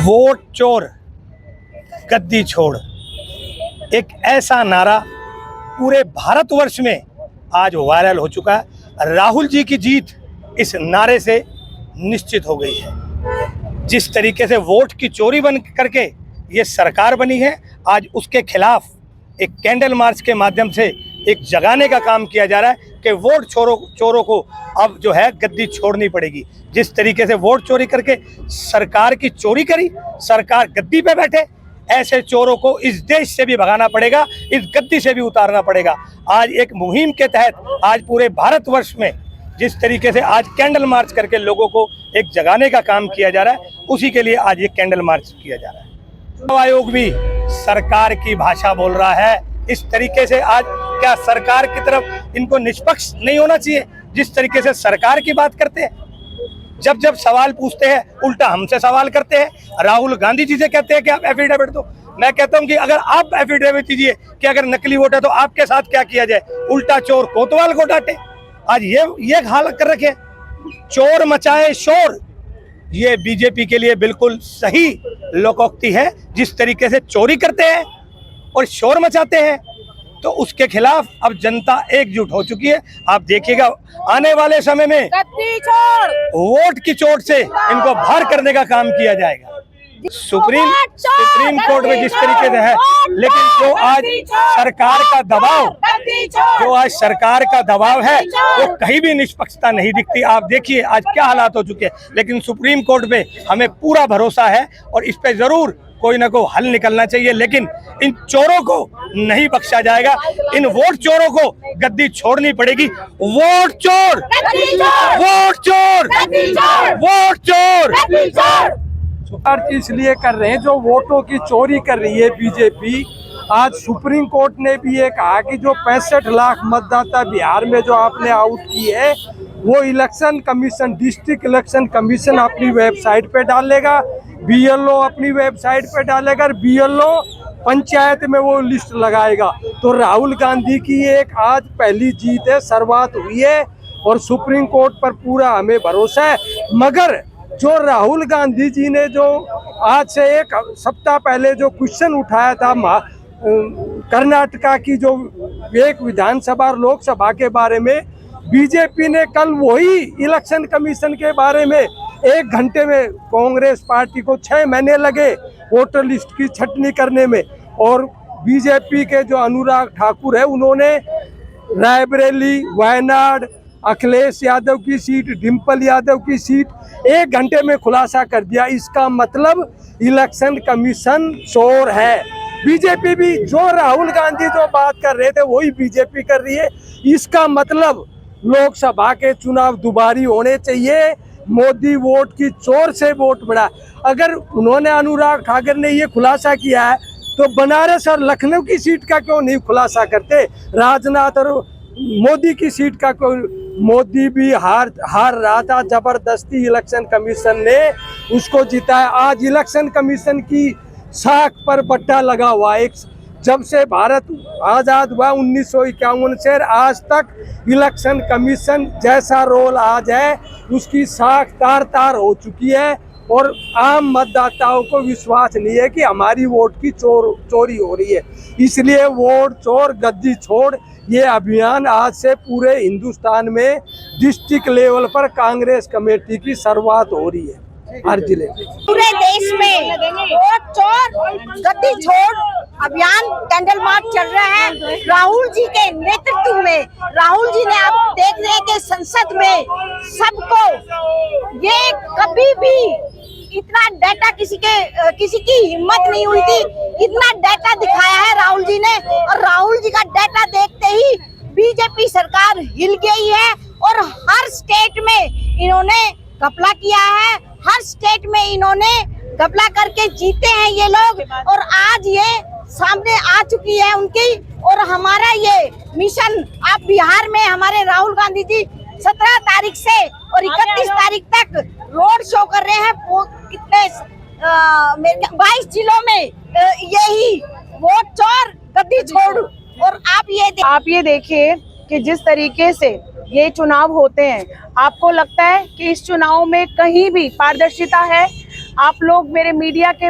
Vote चोर गद्दी छोड़, एक ऐसा नारा पूरे भारतवर्ष में आज वायरल हो चुका है। राहुल जी की जीत इस नारे से निश्चित हो गई है। जिस तरीके से वोट की चोरी बन करके ये सरकार बनी है, आज उसके खिलाफ एक कैंडल मार्च के माध्यम से एक जगाने का काम किया जा रहा है कि वोट चोरों को अब जो है गद्दी छोड़नी पड़ेगी। जिस तरीके से वोट चोरी करके सरकार की चोरी करी, सरकार गद्दी पे बैठे, ऐसे चोरों को इस देश से भी भगाना पड़ेगा, इस गद्दी से भी उतारना पड़ेगा। आज एक मुहिम के तहत आज पूरे भारतवर्ष में जिस तरीके से आज कैंडल मार्च करके लोगों को एक जगाने का काम किया जा रहा है, उसी के लिए आज ये कैंडल मार्च किया जा रहा है। चुनाव आयोग भी सरकार की भाषा बोल रहा है। इस तरीके से आज क्या सरकार की तरफ इनको निष्पक्ष नहीं होना चाहिए? जिस तरीके से सरकार की बात करते हैं, जब जब सवाल पूछते हैं उल्टा हमसे सवाल करते हैं। राहुल गांधी जी से कहते हैं कि आप एफिडेविट दो। मैं कहता हूं कि अगर आप एफिडेविट दीजिए कि अगर नकली वोट है तो आपके साथ क्या किया जाए, उल्टा चोर कोतवाल को डांटे। आज ये हालत कर रखे, चोर मचाए शोर, ये बीजेपी के लिए बिल्कुल सही लोकोक्ति है। जिस तरीके से चोरी करते हैं और शोर मचाते हैं तो उसके खिलाफ अब जनता एकजुट हो चुकी है। आप देखिएगा आने वाले समय में वोट की चोट से इनको बाहर करने का काम किया जाएगा। सुप्रीम कोर्ट में जिस तरीके से है, लेकिन जो आज सरकार का दबाव है वो कहीं भी निष्पक्षता नहीं दिखती। आप देखिए आज क्या हालात हो चुके हैं, लेकिन सुप्रीम कोर्ट में हमें पूरा भरोसा है और इस पे जरूर कोई ना कोई हल निकलना चाहिए। लेकिन इन चोरों को नहीं बख्शा जाएगा, इन वोट चोरों को गद्दी छोड़नी पड़ेगी। वोट चोर, वोट चोर, वोट चोर। सरकार इसलिए कर रहे हैं जो वोटों की चोरी कर रही है बीजेपी। आज सुप्रीम कोर्ट ने भी ये कहा कि जो 65 लाख मतदाता बिहार में जो आपने आउट की है, वो election commission, district election commission अपनी वेबसाइट पे डालेगा, बीएलओ अपनी वेबसाइट पे डालेगा और बीएलओ पंचायत में वो लिस्ट लगाएगा। तो राहुल गांधी की एक आज पहली जीत है, शुरुआत हुई है और सुप्रीम कोर्ट पर पूरा हमें भरोसा है। मगर जो राहुल गांधी जी ने जो आज से एक सप्ताह पहले जो क्वेश्चन उठाया था कर्नाटका की जो एक विधानसभा और लोकसभा के बारे में, बीजेपी ने कल वही इलेक्शन कमीशन के बारे में 1 घंटे में, कांग्रेस पार्टी को 6 महीने लगे वोटर लिस्ट की छटनी करने में। और बीजेपी के जो अनुराग ठाकुर है, उन्होंने रायबरेली, वायनाड, अखिलेश यादव की सीट, डिम्पल यादव की सीट 1 घंटे में खुलासा कर दिया। इसका मतलब इलेक्शन कमीशन चोर है। बीजेपी भी जो राहुल गांधी जो बात कर रहे थे वही बीजेपी कर रही है। इसका मतलब लोकसभा के चुनाव दोबारी होने चाहिए। मोदी वोट की चोर से वोट बढ़ा। अगर उन्होंने, अनुराग ठाकुर ने ये खुलासा किया है तो बनारस और लखनऊ की सीट का क्यों नहीं खुलासा करते? राजनाथ और मोदी की सीट का क्यों? मोदी भी हार रहा था, जबरदस्ती इलेक्शन कमीशन ने उसको जिताया। आज इलेक्शन कमीशन की साख पर पट्टा लगा हुआ है। जब से भारत आज़ाद हुआ 1951 से आज तक इलेक्शन कमीशन जैसा रोल आज है, उसकी साख तार तार हो चुकी है और आम मतदाताओं को विश्वास नहीं है कि हमारी वोट की चोरी हो रही है। इसलिए वोट चोर गद्दी छोड़ ये अभियान आज से पूरे हिंदुस्तान में डिस्ट्रिक्ट लेवल पर कांग्रेस कमेटी की शुरुआत हो रही है। हर जिले पूरे देश में वोट चोर गद्दी छोड़ अभियान कैंडल मार्च चल रहा है। राहुल जी के नेतृत्व में, राहुल जी ने आप देख रहे हैं कि संसद में सबको, ये कभी भी इतना डाटा किसी की हिम्मत नहीं हुई थी, इतना डाटा दिखाया है राहुल जी ने। और राहुल जी का डाटा देखते ही बीजेपी सरकार हिल गई है और हर स्टेट में इन्होंने घपला किया है, हर स्टेट में इन्होंने घपला करके जीते हैं ये लोग। और आज ये सामने आ चुकी है उनकी। और हमारा ये मिशन, आप बिहार में हमारे राहुल गांधी जी 17 तारीख से और 31 तारीख तक रोड शो कर रहे हैं। कितने 22 जिलों में यही वोट चोर गद्दी छोड़। और आप ये देखिए कि जिस तरीके से ये चुनाव होते हैं, आपको लगता है कि इस चुनाव में कहीं भी पारदर्शिता है? आप लोग मेरे मीडिया के